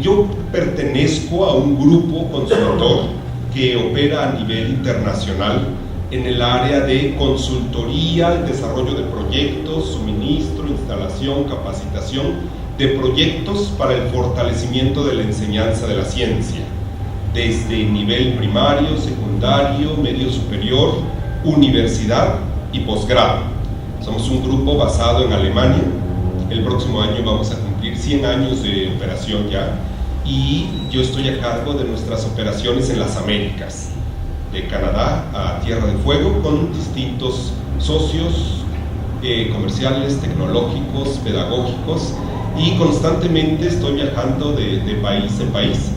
Yo pertenezco a un grupo consultor que opera a nivel internacional en el área de consultoría, el desarrollo de proyectos, suministro, instalación, capacitación de proyectos para el fortalecimiento de la enseñanza de la ciencia, desde nivel primario, secundario, medio superior, universidad y posgrado. Somos un grupo basado en Alemania. El próximo año vamos a cumplir 100 años de operación ya, y yo estoy a cargo de nuestras operaciones en las Américas, de Canadá a Tierra del Fuego, con distintos socios comerciales, tecnológicos, pedagógicos, y constantemente estoy viajando de país en país.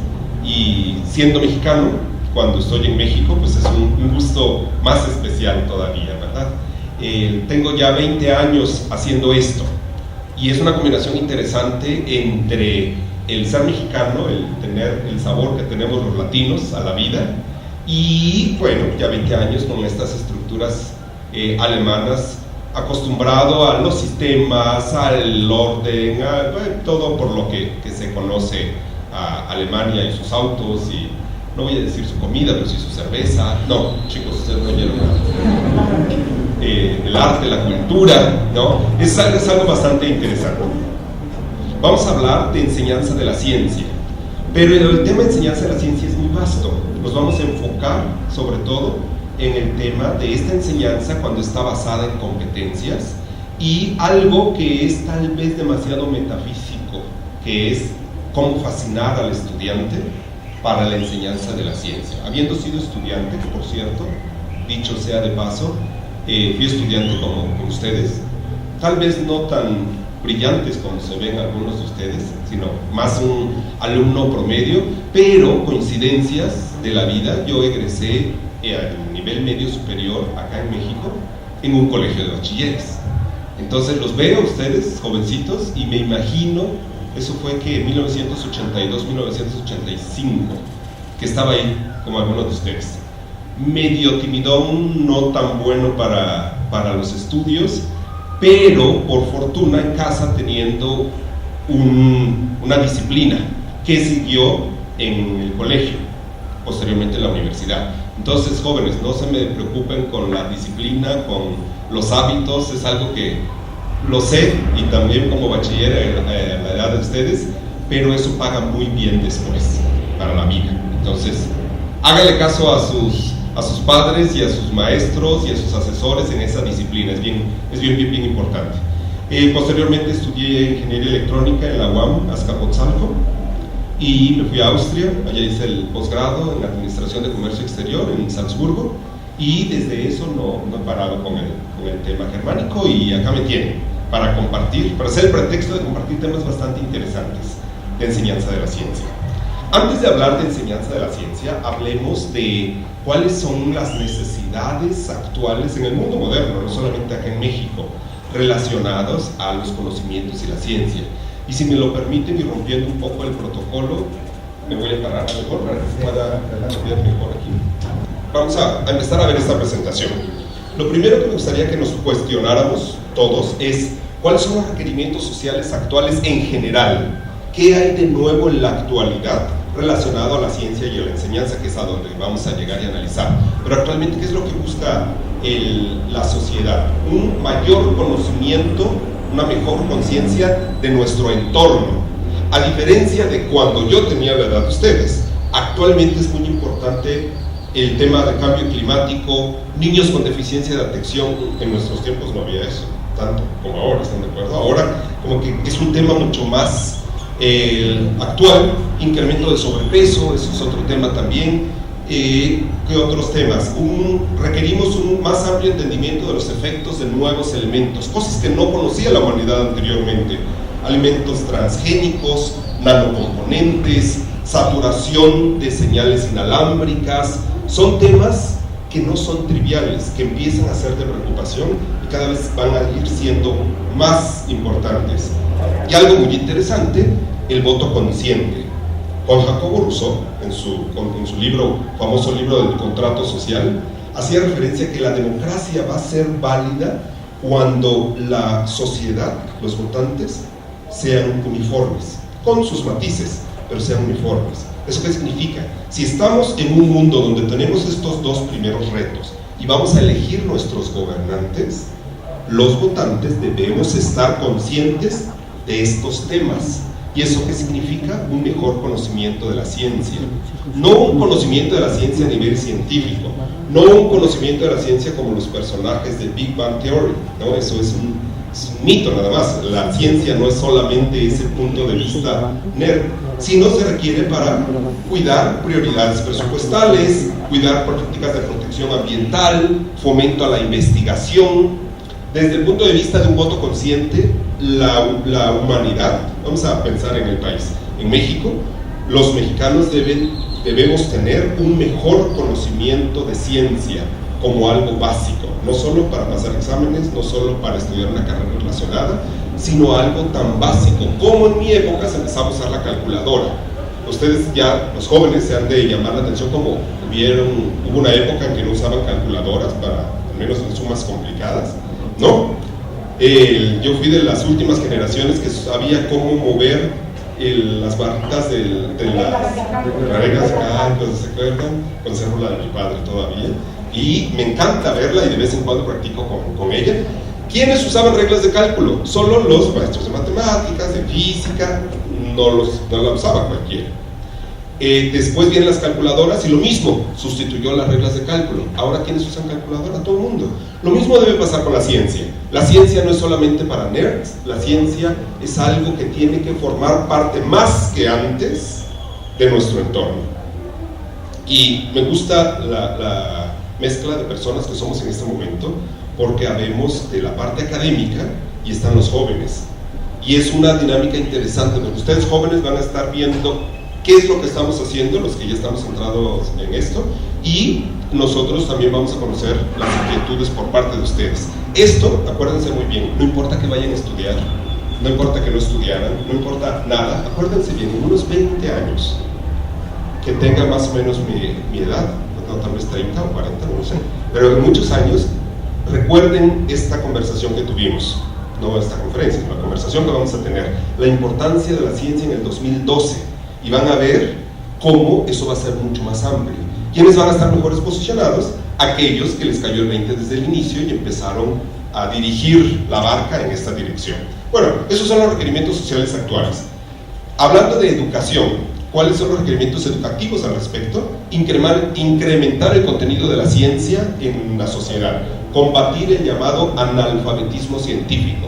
Y siendo mexicano, cuando estoy en México, pues es un gusto más especial todavía, ¿verdad? Tengo ya 20 años haciendo esto, y es una combinación interesante entre el ser mexicano, el tener el sabor que tenemos los latinos a la vida, y bueno, ya 20 años con estas estructuras alemanas, acostumbrado a los sistemas, al orden, a todo por lo que se conoce a Alemania y sus autos, y no voy a decir su comida, pero sí su cerveza. No, chicos, ustedes no oyeron nada. El arte, la cultura, ¿no? Es algo bastante interesante. Vamos a hablar de enseñanza de la ciencia, pero el tema de enseñanza de la ciencia es muy vasto. Nos vamos a enfocar sobre todo en el tema de esta enseñanza cuando está basada en competencias, y algo que es tal vez demasiado metafísico, que es cómo fascinar al estudiante para la enseñanza de la ciencia. Habiendo sido estudiante, que por cierto, dicho sea de paso, fui estudiante como ustedes, tal vez no tan brillantes como se ven algunos de ustedes, sino más un alumno promedio, pero coincidencias de la vida. Yo egresé a nivel medio superior acá en México en un colegio de bachilleres. Entonces los veo a ustedes, jovencitos, y me imagino, eso fue que en 1982, 1985, que estaba ahí como algunos de ustedes. Medio timidón, no tan bueno para los estudios, pero por fortuna en casa teniendo una disciplina que siguió en el colegio, posteriormente en la universidad. Entonces, jóvenes, no se me preocupen con la disciplina, con los hábitos, es algo que lo sé, y también como bachiller a la edad de ustedes, pero eso paga muy bien después para la vida. Entonces, háganle caso a sus padres y a sus maestros y a sus asesores en esa disciplina, es bien importante. Posteriormente estudié ingeniería electrónica en la UAM Azcapotzalco, y me fui a Austria. Allá hice el posgrado en Administración de Comercio Exterior en Salzburgo, y desde eso no he parado con el tema germánico, y acá me tienen para compartir, para ser el pretexto de compartir temas bastante interesantes de enseñanza de la ciencia. Antes de hablar de enseñanza de la ciencia, hablemos de cuáles son las necesidades actuales en el mundo moderno, no solamente acá en México, relacionados a los conocimientos y la ciencia. Y si me lo permiten, y rompiendo un poco el protocolo, me voy a parar mejor para que pueda ver mejor aquí. Vamos a empezar a ver esta presentación. Lo primero que me gustaría que nos cuestionáramos todos es cuáles son los requerimientos sociales actuales en general. ¿Qué hay de nuevo en la actualidad relacionado a la ciencia y a la enseñanza, que es a donde vamos a llegar y analizar? Pero actualmente, ¿qué es lo que busca la sociedad? Un mayor conocimiento, una mejor conciencia de nuestro entorno. A diferencia de cuando yo tenía la edad de ustedes, actualmente es muy importante el tema de cambio climático, niños con deficiencia de atención. En nuestros tiempos no había eso, tanto como ahora, ¿están de acuerdo? Ahora como que es un tema mucho más actual. Incremento de sobrepeso, eso es otro tema también. ¿Qué otros temas? Requerimos un más amplio entendimiento de los efectos de nuevos elementos, cosas que no conocía la humanidad anteriormente. Alimentos transgénicos, nanocomponentes, saturación de señales inalámbricas. Son temas que no son triviales, que empiezan a ser de preocupación y cada vez van a ir siendo más importantes. Y algo muy interesante, el voto consciente. Juan Jacobo Rousseau, en su famoso libro del contrato social, hacía referencia a que la democracia va a ser válida cuando la sociedad, los votantes, sean uniformes. con sus matices, pero sean uniformes. ¿Eso qué significa? Si estamos en un mundo donde tenemos estos dos primeros retos y vamos a elegir nuestros gobernantes, los votantes debemos estar conscientes de estos temas. ¿Y eso qué significa? Un mejor conocimiento de la ciencia. No un conocimiento de la ciencia a nivel científico, no un conocimiento de la ciencia como los personajes de Big Bang Theory, ¿no? Eso es un mito nada más. La ciencia no es solamente ese punto de vista nerd, sino se requiere para cuidar prioridades presupuestales, cuidar políticas de protección ambiental, fomento a la investigación. Desde el punto de vista de un voto consciente, la humanidad, vamos a pensar en el país, en México, los mexicanos debemos tener un mejor conocimiento de ciencia como algo básico, no solo para pasar exámenes, no solo para estudiar una carrera relacionada, sino algo tan básico como en mi época se empezaba a usar la calculadora. Ustedes ya, los jóvenes, se han de llamar la atención como hubo una época en que no usaban calculadoras para, al menos en sumas complicadas, ¿no? Yo fui de las últimas generaciones que sabía cómo mover las barritas de las reglas de cálculo, ¿se acuerdan? Conservo la de mi padre todavía y me encanta verla y de vez en cuando practico con ella. ¿Quiénes usaban reglas de cálculo? Solo los maestros de matemáticas, de física, no la usaba cualquiera. Después vienen las calculadoras y lo mismo, sustituyó las reglas de cálculo. Ahora, ¿quiénes usan calculadora? Todo el mundo. Lo mismo debe pasar con la ciencia. La ciencia no es solamente para nerds, la ciencia es algo que tiene que formar parte más que antes de nuestro entorno. Y me gusta la mezcla de personas que somos en este momento, porque habemos de la parte académica y están los jóvenes. Y es una dinámica interesante, porque ustedes jóvenes van a estar viendo qué es lo que estamos haciendo, los que ya estamos centrados en esto, y nosotros también vamos a conocer las inquietudes por parte de ustedes. Esto, acuérdense muy bien, no importa que vayan a estudiar, no importa que no estudiaran, no importa nada, acuérdense bien, en unos 20 años, que tengan más o menos mi edad, no, tal vez 30 o 40, no sé, pero en muchos años, recuerden esta conversación que tuvimos, no esta conferencia, sino la conversación que vamos a tener, la importancia de la ciencia en el 2012, y van a ver cómo eso va a ser mucho más amplio. ¿Quiénes van a estar mejores posicionados? Aquellos que les cayó el 20 desde el inicio y empezaron a dirigir la barca en esta dirección. Bueno, esos son los requerimientos sociales actuales. Hablando de educación, ¿cuáles son los requerimientos educativos al respecto? Incrementar el contenido de la ciencia en la sociedad, combatir el llamado analfabetismo científico.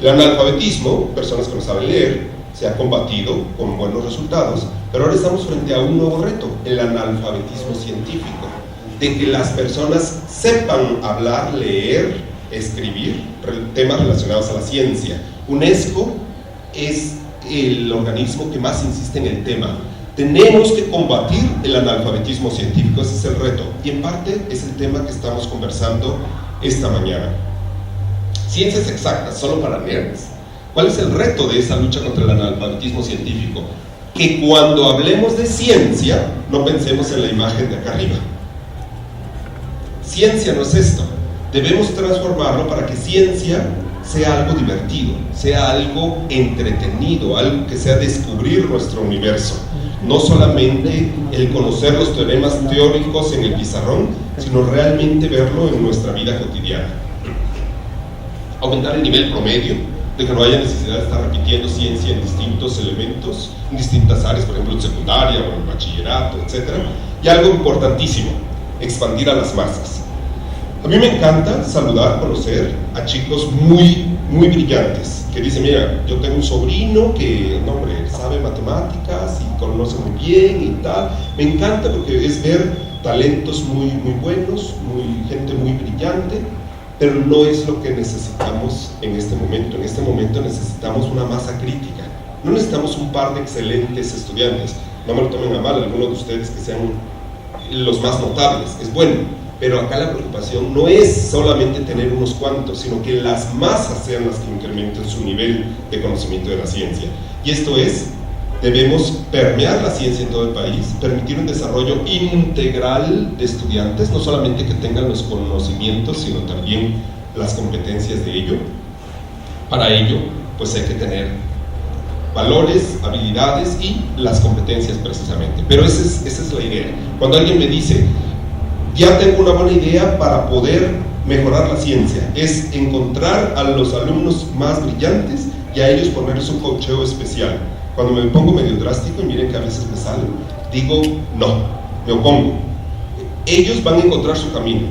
El analfabetismo, personas que no saben leer, se ha combatido con buenos resultados, pero ahora estamos frente a un nuevo reto, el analfabetismo científico, de que las personas sepan hablar, leer, escribir temas relacionados a la ciencia. UNESCO es el organismo que más insiste en el tema. Tenemos que combatir el analfabetismo científico, ese es el reto, y en parte es el tema que estamos conversando esta mañana. Ciencias exactas, solo para nerds. ¿Cuál es el reto de esa lucha contra el analfabetismo científico? Que cuando hablemos de ciencia, no pensemos en la imagen de acá arriba. Ciencia no es esto. Debemos transformarlo para que ciencia sea algo divertido, sea algo entretenido, algo que sea descubrir nuestro universo. No solamente el conocer los teoremas teóricos en el pizarrón, sino realmente verlo en nuestra vida cotidiana. Aumentar el nivel promedio, de que no haya necesidad de estar repitiendo ciencia en distintos elementos, en distintas áreas, por ejemplo en secundaria o en bachillerato, etc. Y algo importantísimo, expandir a las masas. A mí me encanta saludar, conocer a chicos muy, muy brillantes, que dicen, mira, yo tengo un sobrino que, no hombre, sabe matemáticas y conoce muy bien y tal. Me encanta porque es ver talentos muy, muy buenos, gente muy brillante, pero no es lo que necesitamos en este momento. En este momento necesitamos una masa crítica. No necesitamos un par de excelentes estudiantes. No me lo tomen a mal, algunos de ustedes que sean los más notables. Es bueno, pero acá la preocupación no es solamente tener unos cuantos, sino que las masas sean las que incrementen su nivel de conocimiento de la ciencia. Y esto es, debemos permear la ciencia en todo el país, permitir un desarrollo integral de estudiantes, no solamente que tengan los conocimientos, sino también las competencias de ello. Para ello, pues hay que tener valores, habilidades y las competencias precisamente. Pero esa es la idea. Cuando alguien me dice, ya tengo una buena idea para poder mejorar la ciencia, es encontrar a los alumnos más brillantes y a ellos ponerles un coacheo especial. Cuando me pongo medio drástico, y miren que a veces me sale, digo, no, me opongo. Ellos van a encontrar su camino.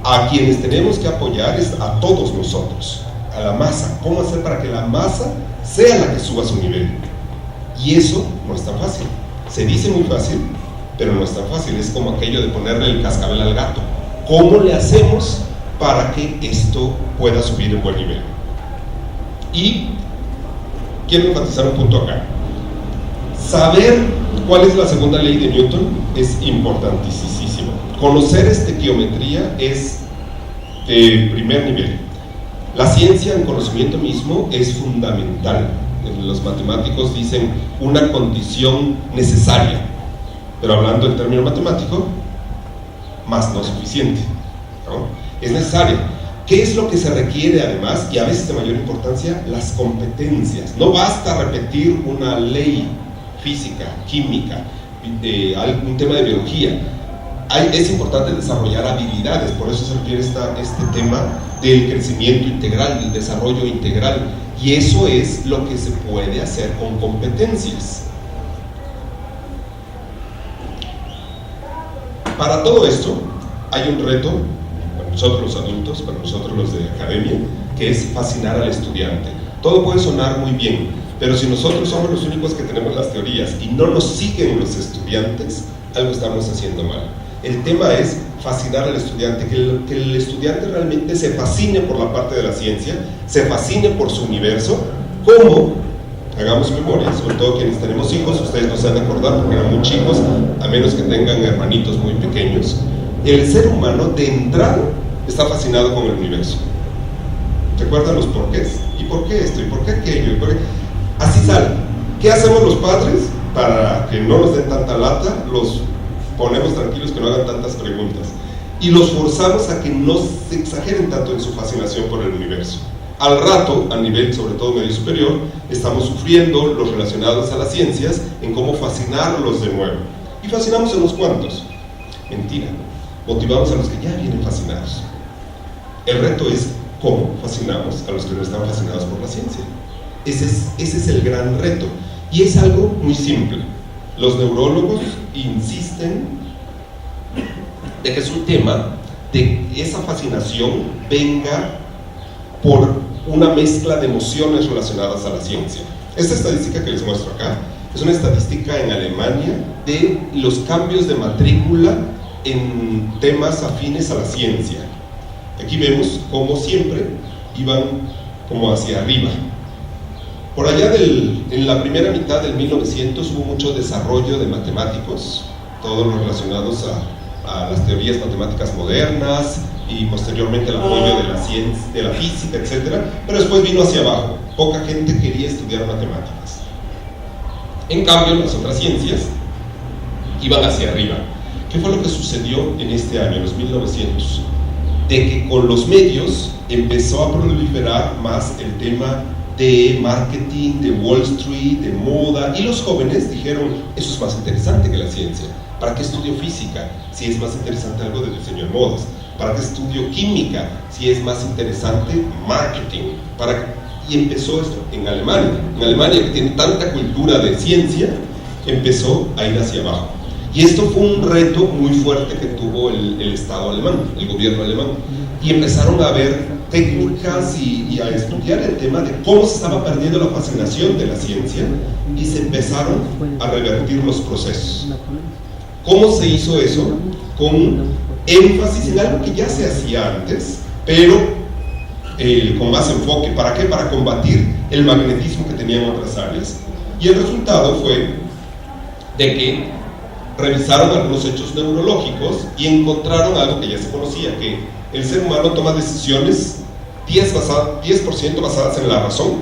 A quienes tenemos que apoyar es a todos nosotros, a la masa. ¿Cómo hacer para que la masa sea la que suba su nivel? Y eso no es tan fácil. Se dice muy fácil, pero no es tan fácil. Es como aquello de ponerle el cascabel al gato. ¿Cómo le hacemos para que esto pueda subir en buen nivel? Y quiero enfatizar un punto acá. Saber cuál es la segunda ley de Newton es importantísimo. Conocer estequiometría es de primer nivel. La ciencia en conocimiento mismo es fundamental. Los matemáticos dicen una condición necesaria, pero hablando en término matemático, más no suficiente, ¿no? Es necesaria. ¿Qué es lo que se requiere además? Y a veces de mayor importancia, las competencias. No basta repetir una ley física, química, un tema de biología. Es importante desarrollar habilidades, por eso se refiere este tema del crecimiento integral, del desarrollo integral, y eso es lo que se puede hacer con competencias. Para todo esto hay un reto para nosotros los adultos, para nosotros los de academia, que es fascinar al estudiante. Todo puede sonar muy bien, pero si nosotros somos los únicos que tenemos las teorías y no nos siguen los estudiantes, algo estamos haciendo mal. El tema es fascinar al estudiante, que el estudiante realmente se fascine por la parte de la ciencia, se fascine por su universo. ¿Cómo? Hagamos memoria, sobre todo quienes tenemos hijos, ustedes no se han de acordar porque eran muy chicos, a menos que tengan hermanitos muy pequeños. El ser humano de entrada está fascinado con el universo. ¿Recuerdan los porqués? ¿Y por qué esto? ¿Y por qué aquello? ¿Y por qué? Así sale. ¿Qué hacemos los padres para que no nos den tanta lata? Los ponemos tranquilos, que no hagan tantas preguntas y los forzamos a que no se exageren tanto en su fascinación por el universo. Al rato, a nivel sobre todo medio superior, estamos sufriendo los relacionados a las ciencias en cómo fascinarlos de nuevo, y fascinamos a unos cuantos. Mentira, motivamos a los que ya vienen fascinados. El reto es cómo fascinamos a los que no están fascinados por la ciencia. Ese es el gran reto, y es algo muy simple. Los neurólogos insisten de que es un tema de esa fascinación venga por una mezcla de emociones relacionadas a la ciencia. Esta estadística que les muestro acá es una estadística en Alemania de los cambios de matrícula en temas afines a la ciencia. Aquí vemos como siempre iban como hacia arriba. Por allá en la primera mitad del 1900 hubo mucho desarrollo de matemáticos, todos los relacionados a las teorías matemáticas modernas y posteriormente el apoyo de la ciencia, de la física, etc. Pero después vino hacia abajo, poca gente quería estudiar matemáticas. En cambio, las otras ciencias iban hacia arriba. ¿Qué fue lo que sucedió en este año, en los 1900? De que con los medios empezó a proliferar más el tema de marketing, de Wall Street, de moda, y los jóvenes dijeron, eso es más interesante que la ciencia. ¿Para qué estudio física si es más interesante algo de diseño de modas? ¿Para qué estudio química si es más interesante marketing? Y empezó esto en Alemania. En Alemania, que tiene tanta cultura de ciencia, empezó a ir hacia abajo. Y esto fue un reto muy fuerte que tuvo el Estado alemán, el gobierno alemán. Y empezaron a ver técnicas y a estudiar el tema de cómo se estaba perdiendo la fascinación de la ciencia, y se empezaron a revertir los procesos. ¿Cómo se hizo eso? Con énfasis en algo que ya se hacía antes, pero con más enfoque. ¿Para qué? Para combatir el magnetismo que tenían otras áreas. Y el resultado fue de que revisaron algunos hechos neurológicos y encontraron algo que ya se conocía, que el ser humano toma decisiones 10% basadas en la razón,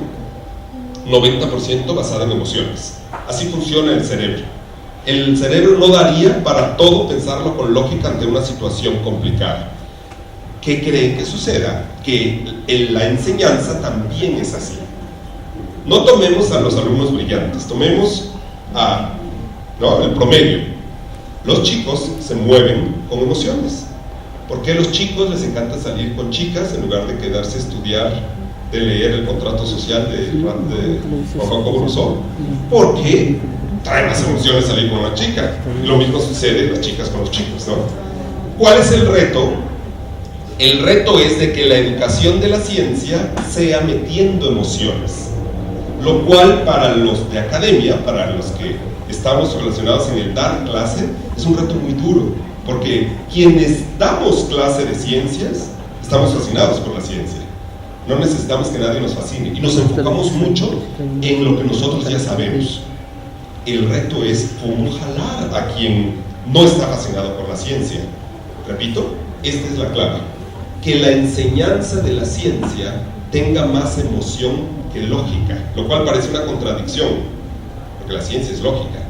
90% basada en emociones. Así funciona el cerebro. El cerebro no daría para todo pensarlo con lógica ante una situación complicada. ¿Qué creen que suceda? Que en la enseñanza también es así. No tomemos a los alumnos brillantes, tomemos el promedio. Los chicos se mueven con emociones. ¿Por qué a los chicos les encanta salir con chicas en lugar de quedarse a estudiar, de leer el contrato social de Juan Jacobo Rousseau? Porque trae más emociones salir con una chica. Lo mismo sucede las chicas con los chicos, ¿no? ¿Cuál es el reto? El reto es de que la educación de la ciencia sea metiendo emociones, lo cual para los de academia, para los que estamos relacionados en el dar clase, es un reto muy duro, porque quienes damos clase de ciencias estamos fascinados por la ciencia, no necesitamos que nadie nos fascine y nos enfocamos mucho en lo que nosotros ya sabemos. El reto es cómo jalar a quien no está fascinado por la ciencia. Repito, esta es la clave, que la enseñanza de la ciencia tenga más emoción que lógica, lo cual parece una contradicción, porque la ciencia es lógica.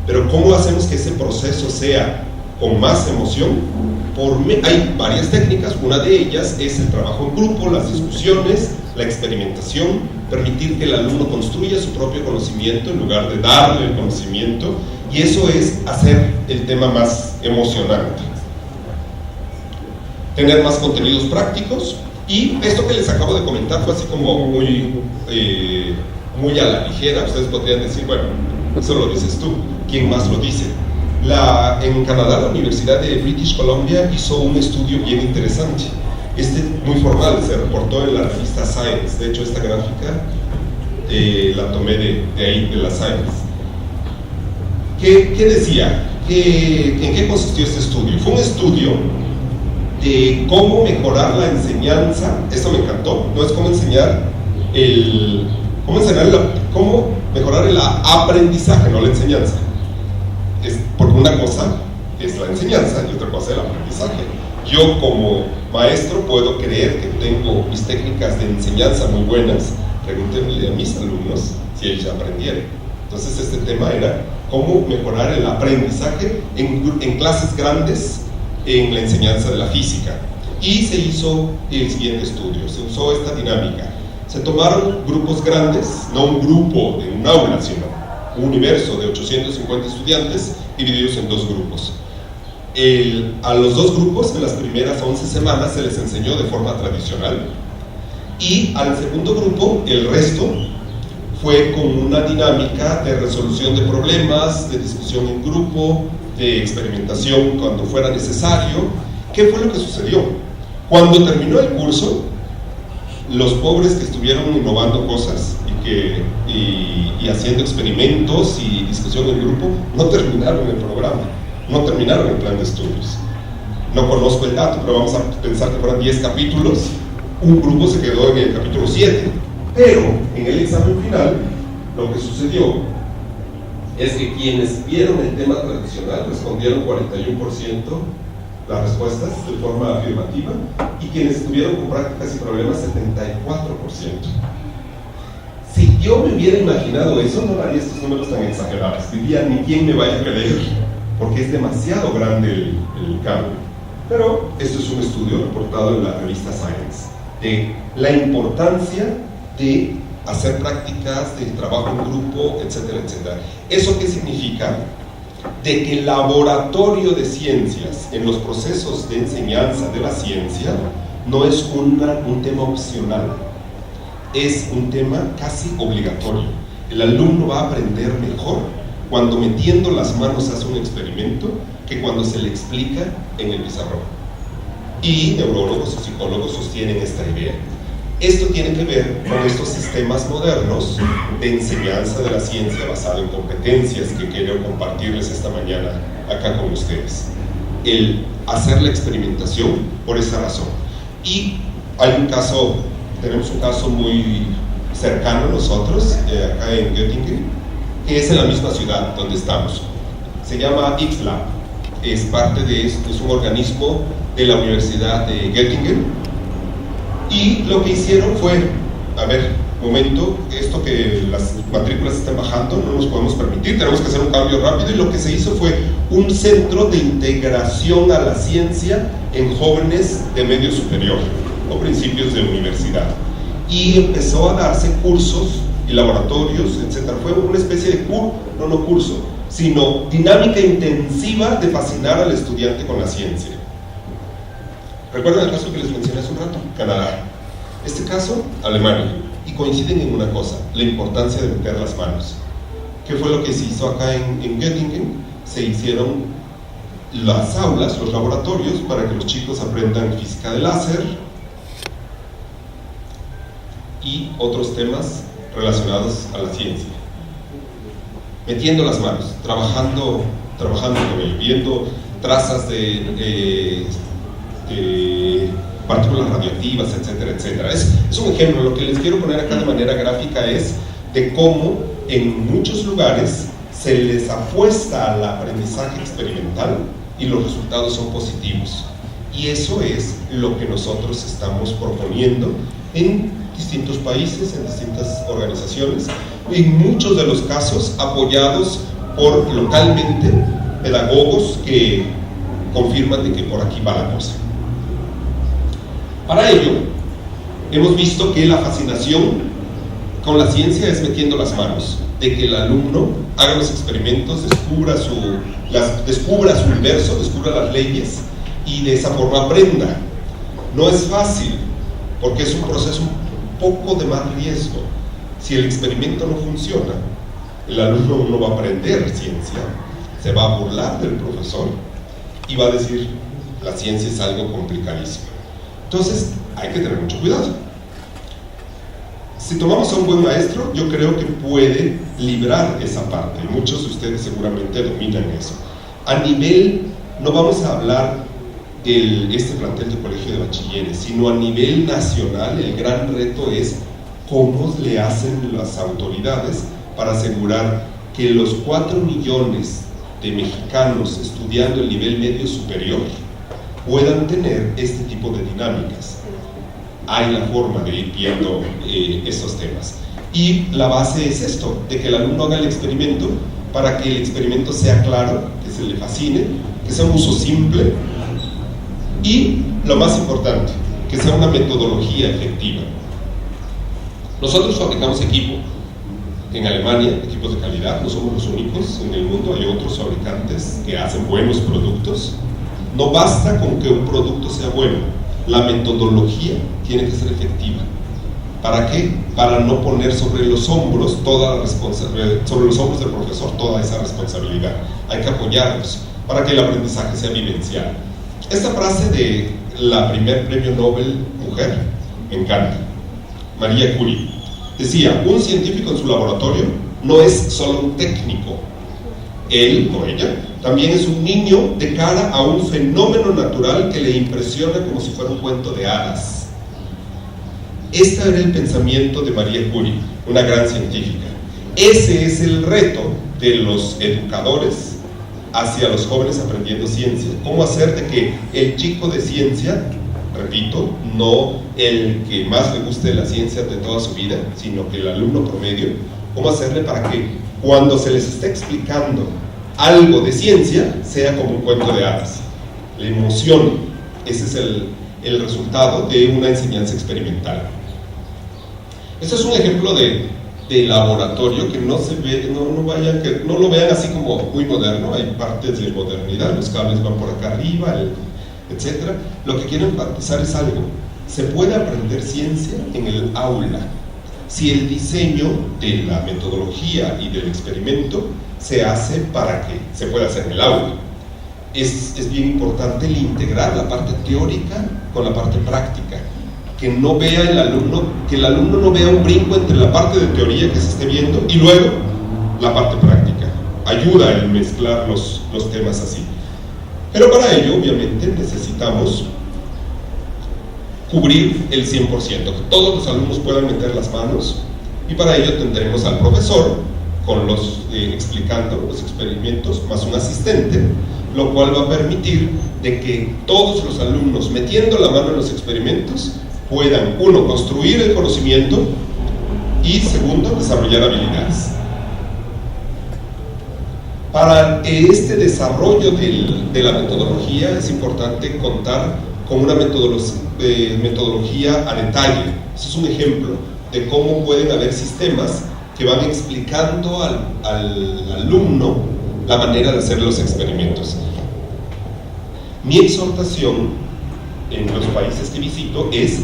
Pero ¿cómo hacemos que ese proceso sea con más emoción? Hay varias técnicas, una de ellas es el trabajo en grupo, las discusiones, la experimentación, permitir que el alumno construya su propio conocimiento en lugar de darle el conocimiento, y eso es hacer el tema más emocionante. Tener más contenidos prácticos, y esto que les acabo de comentar fue así como muy a la ligera. Ustedes podrían decir, bueno, eso lo dices tú, ¿quién más lo dice? En Canadá, la Universidad de British Columbia hizo un estudio bien interesante, muy formal, se reportó en la revista Science. De hecho, esta gráfica la tomé de ahí, de la Science. ¿Qué decía? ¿En qué consistió este estudio? Fue un estudio de cómo mejorar la enseñanza. Esto me encantó. No es cómo cómo mejorar el aprendizaje, no la enseñanza. Porque una cosa es la enseñanza y otra cosa es el aprendizaje. Yo como maestro puedo creer que tengo mis técnicas de enseñanza muy buenas. Pregúntenle a mis alumnos si ellos ya aprendieron. Entonces este tema era cómo mejorar el aprendizaje en clases grandes en la enseñanza de la física. Y se hizo el siguiente estudio, se usó esta dinámica. Se tomaron grupos grandes, no un grupo de un aula, sino un universo de 850 estudiantes divididos en dos grupos. A los dos grupos, en las primeras 11 semanas, se les enseñó de forma tradicional, y al segundo grupo, el resto, fue con una dinámica de resolución de problemas, de discusión en grupo, de experimentación cuando fuera necesario. ¿Qué fue lo que sucedió? Cuando terminó el curso, los pobres que estuvieron innovando cosas y haciendo experimentos y discusión en grupo, no terminaron el programa, no terminaron el plan de estudios. No conozco el dato, pero vamos a pensar que fueran 10 capítulos, un grupo se quedó en el capítulo 7, pero en el examen final lo que sucedió es que quienes vieron el tema tradicional respondieron 41% las respuestas de forma afirmativa, y quienes estuvieron con prácticas y problemas 74%. Si yo me hubiera imaginado eso, no haría estos números tan exagerados, diría ni quién me vaya a creer, porque es demasiado grande el cambio. Pero esto es un estudio reportado en la revista Science, de la importancia de hacer prácticas, de trabajo en grupo, etcétera, etcétera. ¿Eso qué significa? De que el laboratorio de ciencias en los procesos de enseñanza de la ciencia no es un tema opcional, es un tema casi obligatorio. El alumno va a aprender mejor cuando metiendo las manos hace un experimento que cuando se le explica en el pizarrón. Y neurólogos o psicólogos sostienen esta idea. Esto tiene que ver con estos sistemas modernos de enseñanza de la ciencia basado en competencias que quiero compartirles esta mañana acá con ustedes. El hacer la experimentación por esa razón. Y tenemos un caso muy cercano a nosotros, acá en Göttingen, que es en la misma ciudad donde estamos. Se llama IXLab, es un organismo de la Universidad de Göttingen. Y lo que hicieron fue, esto que las matrículas están bajando, no nos podemos permitir, tenemos que hacer un cambio rápido, y lo que se hizo fue un centro de integración a la ciencia en jóvenes de medio superior o principios de universidad. Y empezó a darse cursos y laboratorios, etc. Fue una especie de curso, sino dinámica intensiva de fascinar al estudiante con la ciencia. ¿Recuerdan el caso que les mencioné hace un rato? Canadá. Este caso, Alemania. Y coinciden en una cosa, la importancia de meter las manos. ¿Qué fue lo que se hizo acá en Göttingen? Se hicieron las aulas, los laboratorios, para que los chicos aprendan física de láser y otros temas relacionados a la ciencia. Metiendo las manos, trabajando con ello, viendo trazas de partículas radioactivas, etcétera, etcétera. Es un ejemplo. Lo que les quiero poner acá de manera gráfica es de cómo en muchos lugares se les apuesta al aprendizaje experimental y los resultados son positivos. Y eso es lo que nosotros estamos proponiendo en distintos países, en distintas organizaciones, en muchos de los casos apoyados por localmente pedagogos que confirman de que por aquí va la cosa. Para ello, hemos visto que la fascinación con la ciencia es metiendo las manos, de que el alumno haga los experimentos, descubra su universo, descubra las leyes y de esa forma aprenda. No es fácil, porque es un proceso un poco de más riesgo. Si el experimento no funciona, el alumno no va a aprender ciencia, se va a burlar del profesor y va a decir, la ciencia es algo complicadísimo. Entonces, hay que tener mucho cuidado. Si tomamos a un buen maestro, yo creo que puede librar esa parte. Muchos de ustedes seguramente dominan eso. A nivel, no vamos a hablar de este plantel de colegio de bachilleres, sino a nivel nacional, el gran reto es cómo le hacen las autoridades para asegurar que los 4 millones de mexicanos estudiando el nivel medio superior puedan tener este tipo de dinámicas. Hay la forma de ir viendo estos temas. Y la base es esto, de que el alumno haga el experimento para que el experimento sea claro, que se le fascine, que sea un uso simple y, lo más importante, que sea una metodología efectiva. Nosotros fabricamos equipo en Alemania, equipos de calidad, no somos los únicos en el mundo, hay otros fabricantes que hacen buenos productos. No basta con que un producto sea bueno, la metodología tiene que ser efectiva. ¿Para qué? Para no poner sobre los hombros sobre los hombros del profesor toda esa responsabilidad. Hay que apoyarlos para que el aprendizaje sea vivencial. Esta frase de la primer premio Nobel mujer me encanta, María Curie. Decía, un científico en su laboratorio no es solo un técnico, él o ella también es un niño de cara a un fenómeno natural que le impresiona como si fuera un cuento de hadas. Este era el pensamiento de María Curie, una gran científica. Ese es el reto de los educadores hacia los jóvenes aprendiendo ciencia. ¿Cómo hacer de que el chico de ciencia, repito, no el que más le guste de la ciencia de toda su vida, sino que el alumno promedio, cómo hacerle para que cuando se les esté explicando algo de ciencia sea como un cuento de hadas, le emocione? Ese es el resultado de una enseñanza experimental. Este es un ejemplo de laboratorio que no se ve, no lo vean así como muy moderno. Hay partes de modernidad, los cables van por acá arriba, etc. Lo que quiero enfatizar es algo: se puede aprender ciencia en el aula si el diseño de la metodología y del experimento se hace para que se pueda hacer en el aula. Es bien importante el integrar la parte teórica con la parte práctica, que no vea el alumno no vea un brinco entre la parte de teoría que se esté viendo y luego la parte práctica. Ayuda a mezclar los temas así. Pero para ello, obviamente, necesitamos cubrir el 100%, que todos los alumnos puedan meter las manos, y para ello tendremos al profesor con explicando los experimentos más un asistente, lo cual va a permitir de que todos los alumnos, metiendo la mano en los experimentos, puedan, uno, construir el conocimiento y, segundo, desarrollar habilidades. Para este desarrollo de la metodología es importante contar con una metodología a detalle. Eso es un ejemplo de cómo pueden haber sistemas que van explicando al alumno la manera de hacer los experimentos. Mi exhortación en los países que visito es: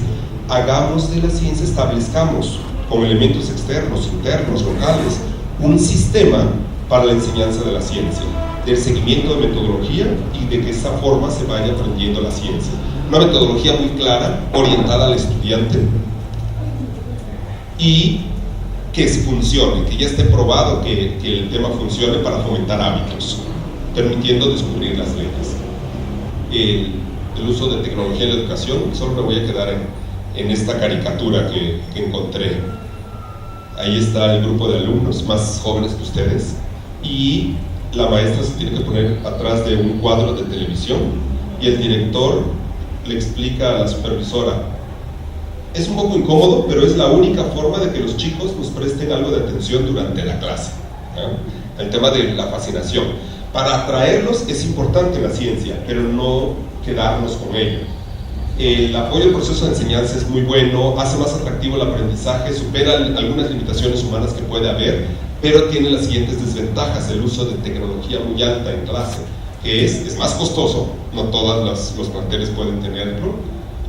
hagamos de la ciencia, establezcamos con elementos externos, internos, locales, un sistema para la enseñanza de la ciencia, del seguimiento de metodología y de que esa forma se vaya aprendiendo la ciencia. Una metodología muy clara, orientada al estudiante y que funcione, que ya esté probado que el tema funcione para fomentar hábitos, permitiendo descubrir las leyes. El uso de tecnología en la educación, solo me voy a quedar en esta caricatura que encontré. Ahí está el grupo de alumnos más jóvenes que ustedes y la maestra se tiene que poner atrás de un cuadro de televisión y el director le explica a la supervisora. Es un poco incómodo, pero es la única forma de que los chicos nos presten algo de atención durante la clase, ¿no? El tema de la fascinación. Para atraerlos es importante la ciencia, pero no quedarnos con ella. El apoyo al proceso de enseñanza es muy bueno, hace más atractivo el aprendizaje, supera algunas limitaciones humanas que puede haber, pero tiene las siguientes desventajas: el uso de tecnología muy alta en clase, que es más costoso, no todos los planteles pueden tenerlo,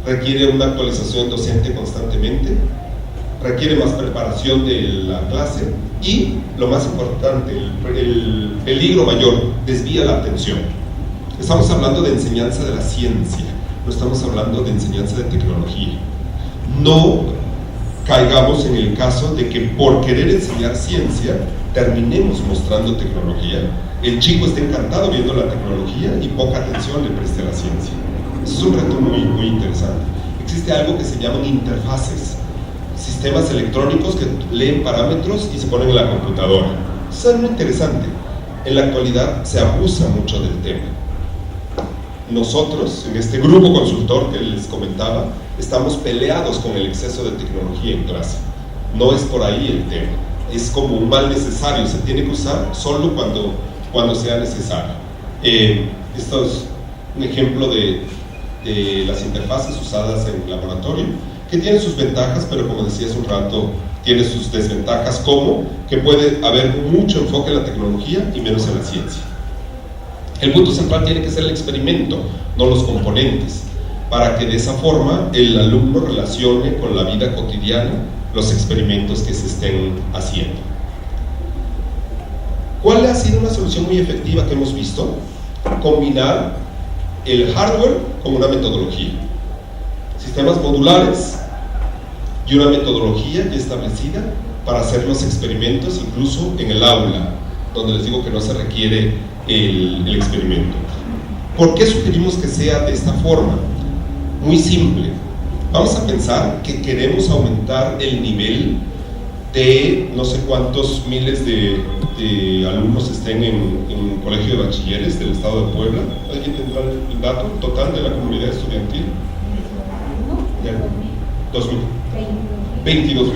requiere una actualización docente constantemente, requiere más preparación de la clase y, lo más importante, el peligro mayor, desvía la atención. Estamos hablando de enseñanza de la ciencia, no estamos hablando de enseñanza de tecnología. No caigamos en el caso de que por querer enseñar ciencia terminemos mostrando tecnología. El chico está encantado viendo la tecnología y poca atención le preste a la ciencia. Eso es un reto muy, muy interesante. Existe algo que se llaman interfaces, sistemas electrónicos que leen parámetros y se ponen en la computadora. Eso es muy interesante. En la actualidad se abusa mucho del tema. Nosotros, en este grupo consultor que les comentaba, estamos peleados con el exceso de tecnología en clase. No es por ahí el tema, es como un mal necesario, se tiene que usar solo cuando sea necesario. Esto es un ejemplo de las interfaces usadas en el laboratorio, que tienen sus ventajas, pero como decía hace un rato, tiene sus desventajas, como que puede haber mucho enfoque en la tecnología y menos en la ciencia. El punto central tiene que ser el experimento, no los componentes, para que de esa forma el alumno relacione con la vida cotidiana los experimentos que se estén haciendo. ¿Cuál ha sido una solución muy efectiva que hemos visto? Combinar el hardware con una metodología. Sistemas modulares y una metodología ya establecida para hacer los experimentos incluso en el aula, donde les digo que no se requiere el experimento. ¿Por qué sugerimos que sea de esta forma? Muy simple. Vamos a pensar que queremos aumentar el nivel de no sé cuántos miles de alumnos estén en colegio de bachilleres del estado de Puebla. ¿Alguien tendrá el dato total de la comunidad estudiantil? 22.000.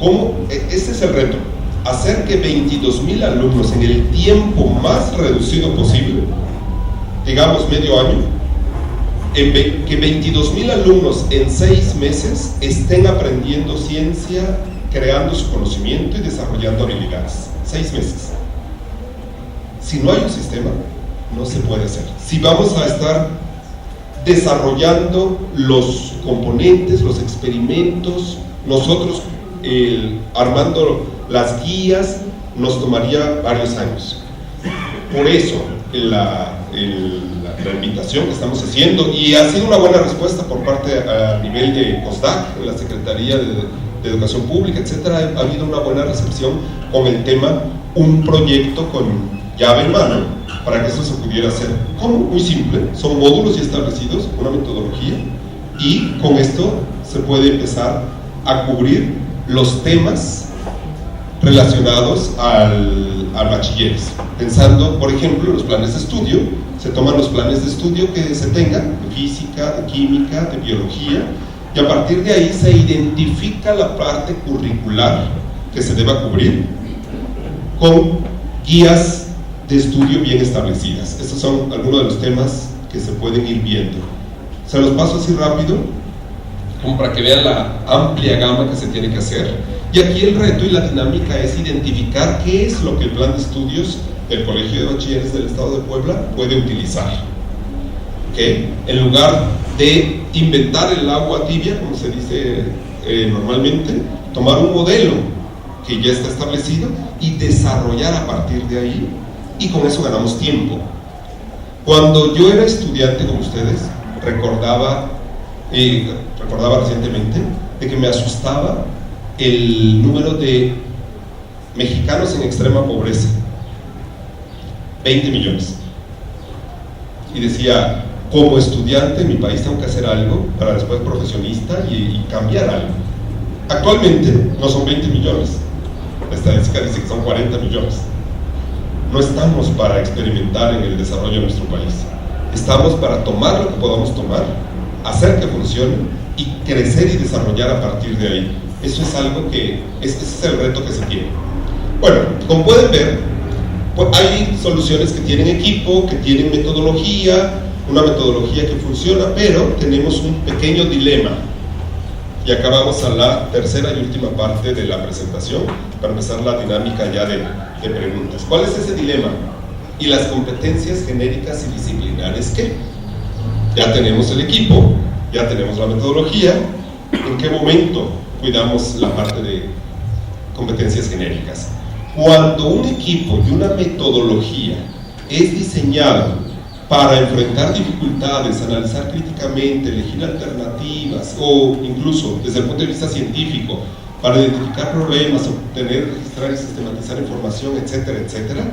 ¿Cómo? Este es el reto. Hacer que 22.000 alumnos en el tiempo más reducido posible, digamos medio año, que 22.000 alumnos en 6 meses estén aprendiendo ciencia, creando su conocimiento y desarrollando habilidades. 6 meses. Si no hay un sistema, no se puede hacer. Si vamos a estar desarrollando los componentes, los experimentos, nosotros armando las guías, nos tomaría varios años. Por eso la invitación que estamos haciendo, y ha sido una buena respuesta por parte a nivel de COSDAC, de la Secretaría de Educación Pública, etcétera. Ha habido una buena recepción con el tema, un proyecto con llave en mano para que eso se pudiera hacer. ¿Cómo? Muy simple, son módulos ya establecidos, una metodología, y con esto se puede empezar a cubrir los temas relacionados al bachilleres. Pensando, por ejemplo, en los planes de estudio, se toman los planes de estudio que se tengan, de física, de química, de biología, y a partir de ahí se identifica la parte curricular que se deba cubrir con guías de estudio bien establecidas. Estos son algunos de los temas que se pueden ir viendo. Se los paso así rápido, como para que vean la amplia gama que se tiene que hacer. Y aquí el reto y la dinámica es identificar qué es lo que el plan de estudios del Colegio de Bachilleres del Estado de Puebla puede utilizar. ¿Okay? En lugar de inventar el agua tibia, como se dice normalmente, tomar un modelo que ya está establecido y desarrollar a partir de ahí, y con eso ganamos tiempo. Cuando yo era estudiante con ustedes, recordaba recientemente de que me asustaba el número de mexicanos en extrema pobreza, 20 millones. Y decía, como estudiante en mi país tengo que hacer algo para después profesionista y cambiar algo. Actualmente no son 20 millones, la estadística dice que son 40 millones. No estamos para experimentar en el desarrollo de nuestro país, estamos para tomar lo que podamos tomar, hacer que funcione y crecer y desarrollar a partir de ahí. Eso es algo que, ese es el reto que se tiene. Bueno, como pueden ver, pues hay soluciones que tienen equipo, que tienen metodología, una metodología que funciona, pero tenemos un pequeño dilema. Y acá vamos a la tercera y última parte de la presentación, para empezar la dinámica ya de preguntas. ¿Cuál es ese dilema? ¿Y las competencias genéricas y disciplinares qué? Ya tenemos el equipo, ya tenemos la metodología, ¿en qué momento cuidamos la parte de competencias genéricas? Cuando un equipo y una metodología es diseñado para enfrentar dificultades, analizar críticamente, elegir alternativas o incluso desde el punto de vista científico para identificar problemas, obtener, registrar y sistematizar información, etcétera, etcétera,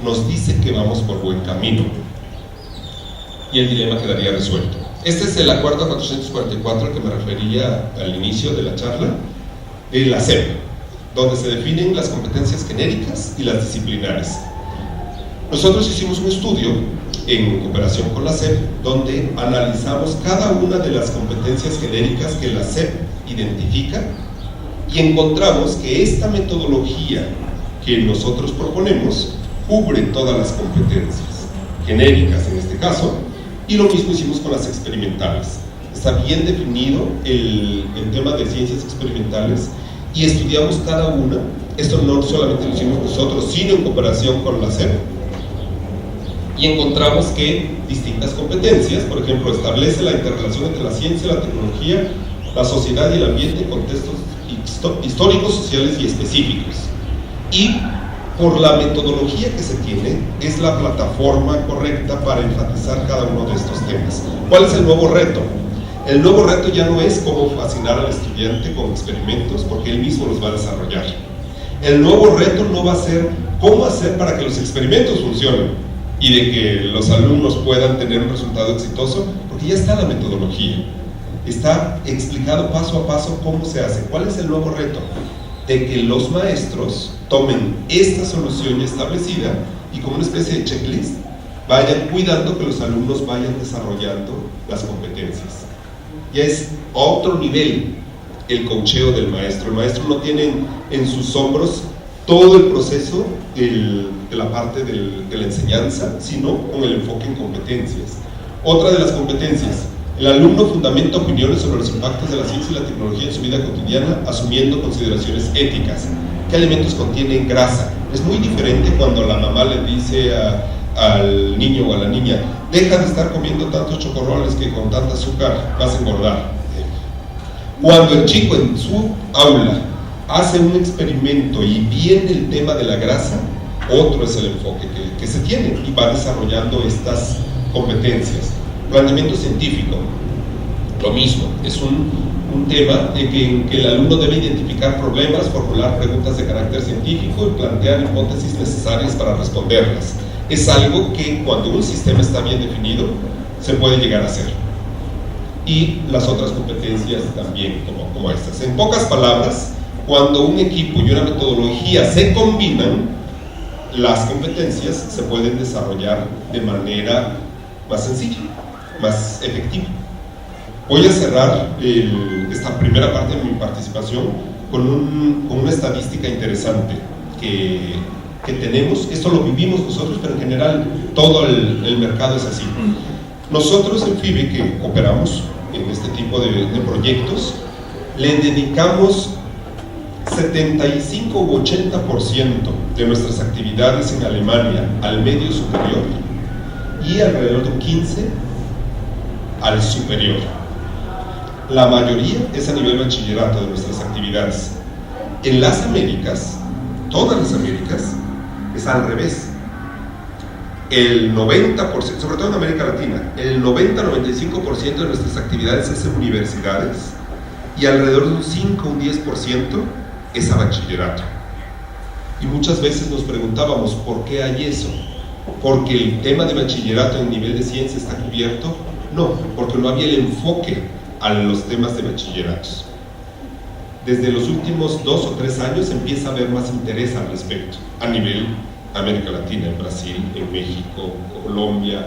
nos dice que vamos por buen camino y el dilema quedaría resuelto. Este es el acuerdo 444 al que me refería al inicio de la charla, de la SEP, donde se definen las competencias genéricas y las disciplinares. Nosotros hicimos un estudio en cooperación con la SEP, donde analizamos cada una de las competencias genéricas que la SEP identifica y encontramos que esta metodología que nosotros proponemos cubre todas las competencias genéricas en este caso, y lo mismo hicimos con las experimentales. Está bien definido el tema de ciencias experimentales y estudiamos cada una. Esto no solamente lo hicimos nosotros, sino en cooperación con la SEP, y encontramos que distintas competencias, por ejemplo, establece la interrelación entre la ciencia, la tecnología, la sociedad y el ambiente en contextos históricos, sociales y específicos. Y por la metodología que se tiene, es la plataforma correcta para enfatizar cada uno de estos temas. ¿Cuál es el nuevo reto? El nuevo reto ya no es cómo fascinar al estudiante con experimentos, porque él mismo los va a desarrollar. El nuevo reto no va a ser cómo hacer para que los experimentos funcionen y de que los alumnos puedan tener un resultado exitoso, porque ya está la metodología. Está explicado paso a paso cómo se hace. ¿Cuál es el nuevo reto? De que los maestros tomen esta solución ya establecida y como una especie de checklist vayan cuidando que los alumnos vayan desarrollando las competencias. Ya es otro nivel el coacheo del maestro. El maestro no tiene en sus hombros todo el proceso de la parte de la enseñanza, sino con el enfoque en competencias. Otra de las competencias: el alumno fundamenta opiniones sobre los impactos de la ciencia y la tecnología en su vida cotidiana, asumiendo consideraciones éticas. ¿Qué alimentos contienen grasa? Es muy diferente cuando la mamá le dice al niño o a la niña: deja de estar comiendo tantos chocorroles que con tanta azúcar vas a engordar. Cuando el chico en su aula hace un experimento y viene el tema de la grasa, otro es el enfoque que se tiene y va desarrollando estas competencias. Planteamiento científico, lo mismo, es un tema en que el alumno debe identificar problemas, formular preguntas de carácter científico y plantear hipótesis necesarias para responderlas. Es algo que cuando un sistema está bien definido se puede llegar a hacer. Y las otras competencias también, como estas. En pocas palabras, cuando un equipo y una metodología se combinan, las competencias se pueden desarrollar de manera más sencilla, más efectiva. Voy a cerrar esta primera parte de mi participación con una estadística interesante que tenemos. Esto lo vivimos nosotros, pero en general todo el mercado es así. Nosotros en FIBE, que operamos en este tipo de proyectos, le dedicamos 75 u 80% de nuestras actividades en Alemania al medio superior y alrededor de 15 al superior. La mayoría es a nivel bachillerato de nuestras actividades. En las Américas, todas las Américas, es al revés. El 90%, sobre todo en América Latina, el 90-95% de nuestras actividades es en universidades y alrededor de un 5 o un 10% es a bachillerato. Y muchas veces nos preguntábamos ¿por qué hay eso? ¿Porque el tema de bachillerato en nivel de ciencia está cubierto? No, porque no había el enfoque a los temas de bachilleratos. Desde los últimos 2 o 3 años empieza a haber más interés al respecto, a nivel América Latina, en Brasil, en México, Colombia,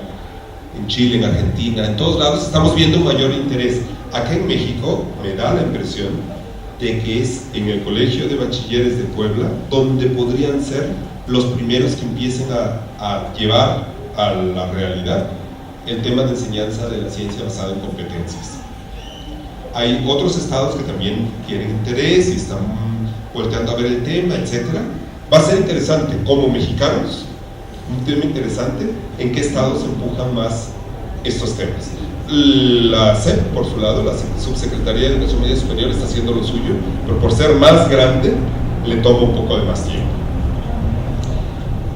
en Chile, en Argentina, en todos lados estamos viendo un mayor interés. Acá en México me da la impresión de que es en el Colegio de Bachilleres de Puebla donde podrían ser los primeros que empiecen a llevar a la realidad el tema de enseñanza de la ciencia basada en competencias. Hay otros estados que también tienen interés y están volteando a ver el tema, etc. Va a ser interesante, como mexicanos, un tema interesante, en qué estados empujan más estos temas. La SEP, por su lado, la Subsecretaría de Educación Media Superior, está haciendo lo suyo, pero por ser más grande, le toma un poco de más tiempo.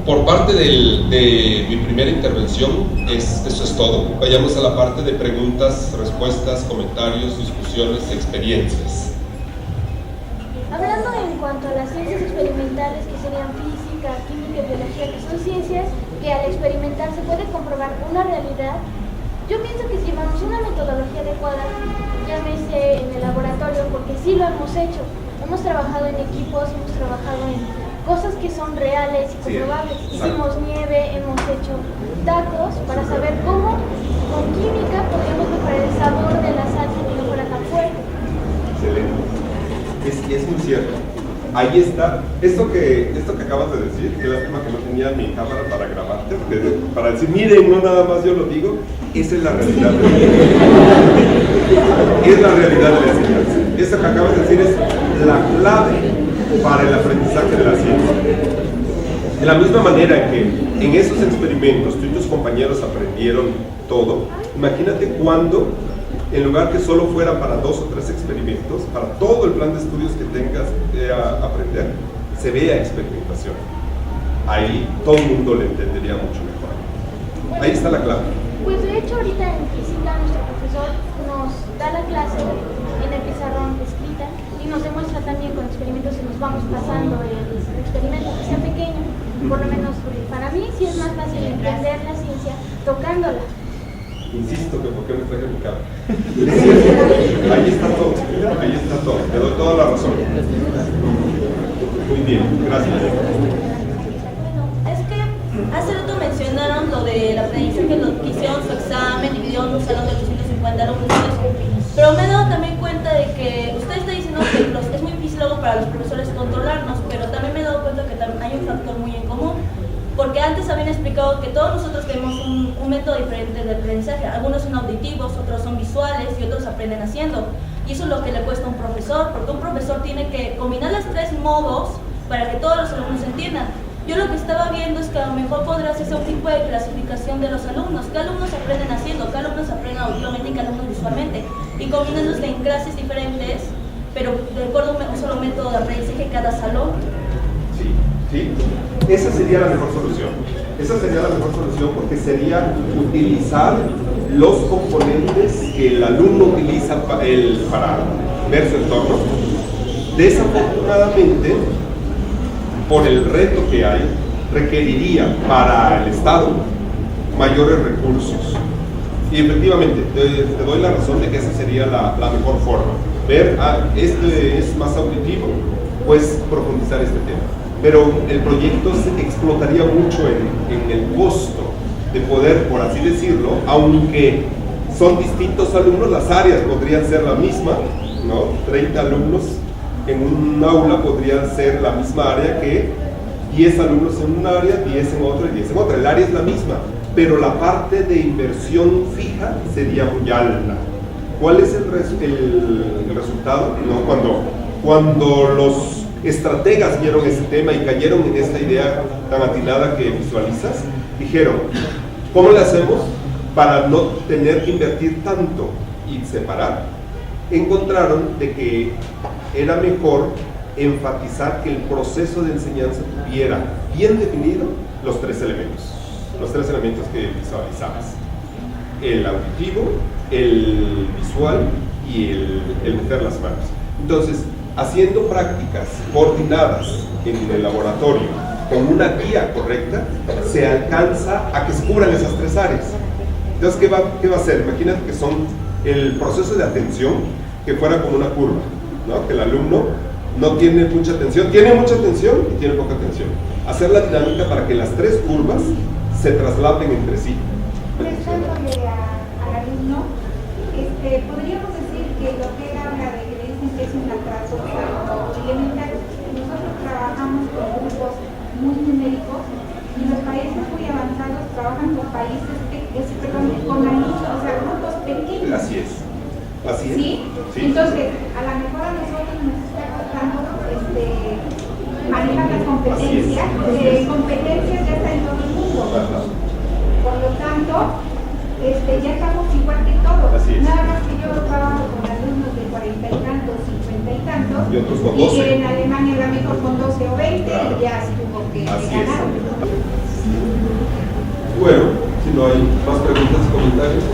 Por parte de mi primera intervención, eso es todo. Vayamos a la parte de preguntas, respuestas, comentarios, discusiones, experiencias. Hablando en cuanto a las ciencias experimentales, que serían física, química y biología, que son ciencias que al experimentar se puede comprobar una realidad, yo pienso que si llevamos una metodología adecuada, llámese en el laboratorio, porque sí lo hemos hecho, hemos trabajado en equipos, hemos trabajado en cosas que son reales y comprobables. Hicimos nieve, hemos hecho tacos para saber cómo con química podríamos mejorar el sabor de la salsa que no fuera tan fuerte. Excelente. Es muy cierto. Ahí está. Esto que acabas de decir, qué lástima que no tenía mi cámara para grabarte, para decir, miren, no nada más yo lo digo, esa es la realidad. Es la realidad de la enseñanza. Esto que acabas de decir es la clave para el aprendizaje de la ciencia. De la misma manera que en esos experimentos tú y tus compañeros aprendieron todo, imagínate cuando, en lugar que solo fuera para 2 o 3 experimentos, para todo el plan de estudios que tengas que aprender, se vea experimentación. Ahí todo el mundo le entendería mucho mejor. Ahí está la clave. Pues de hecho ahorita en física nuestro profesor nos da la clase en el pizarrón escrita y nos demuestra también con experimentos y nos vamos pasando el experimento que sea pequeño. Por lo menos para mí sí es más fácil entender la ciencia tocándola. Insisto que por qué me traje mi cámara. Ahí está todo, te doy toda la razón. Muy bien, gracias. Es que hace rato mencionaron lo del aprendizaje que hicieron su examen, dividieron un salón de 250 alumnos, pero me he dado también cuenta de que usted está diciendo que es muy difícil luego para los profesores controlarnos, pero también me he dado cuenta que hay un factor muy en común. Porque antes habían explicado que todos nosotros tenemos un método diferente de aprendizaje. Algunos son auditivos, otros son visuales y otros aprenden haciendo. Y eso es lo que le cuesta a un profesor, porque un profesor tiene que combinar los 3 modos para que todos los alumnos entiendan. Yo lo que estaba viendo es que a lo mejor podría hacerse un tipo de clasificación de los alumnos. ¿Qué alumnos aprenden haciendo? ¿Qué alumnos aprenden auditivamente y qué alumnos visualmente? Y combinándolos en clases diferentes, pero de acuerdo a un solo método de aprendizaje cada salón. Sí, esa sería la mejor solución. Esa sería la mejor solución porque sería utilizar los componentes que el alumno utiliza para ver su entorno. Desafortunadamente, por el reto que hay, requeriría para el Estado mayores recursos. Y efectivamente, te doy la razón de que esa sería la mejor forma. Ver, este es más auditivo, pues profundizar este tema. Pero el proyecto se explotaría mucho en el costo de poder, por así decirlo, aunque son distintos alumnos, las áreas podrían ser la misma, ¿no? 30 alumnos en un aula podrían ser la misma área que 10 alumnos en un área, 10 en otra y 10 en otra. El área es la misma, pero la parte de inversión fija sería muy alta. ¿Cuál es el resultado? ¿No? Cuando los estrategas vieron ese tema y cayeron en esta idea tan atinada que visualizas. Dijeron, ¿cómo le hacemos para no tener que invertir tanto y separar? Encontraron de que era mejor enfatizar que el proceso de enseñanza tuviera bien definido los tres elementos que visualizabas: el auditivo, el visual y el meter las manos. Entonces, haciendo prácticas coordinadas en el laboratorio con una guía correcta, se alcanza a que se cubran esas tres áreas. Entonces, ¿qué va a hacer? Imagínate que son el proceso de atención, que fuera como una curva, ¿no? Que el alumno no tiene mucha atención, tiene mucha atención y tiene poca atención. Hacer la dinámica para que las tres curvas se trasladen entre sí. Prestándole al alumno, podríamos decir que lo que él habla de que le dicen que es un atraso elemental. Nosotros trabajamos con grupos muy numéricos y los países muy avanzados trabajan con países con alumnos, o sea, grupos pequeños. Así es. ¿Sí? Sí. Entonces, a lo mejor a nosotros nos está costando manejar las competencias. Competencias ya está en todo el mundo. Por lo tanto, ya estamos igual que todos. Nada más que yo trabajo con alumnos de 40 y tantos, 50 y tantos. Y otros con 12. Y en Alemania a lo mejor con 12 o 20, claro. Ya estuvo que Así ganar. Bueno, si no hay más preguntas, comentarios.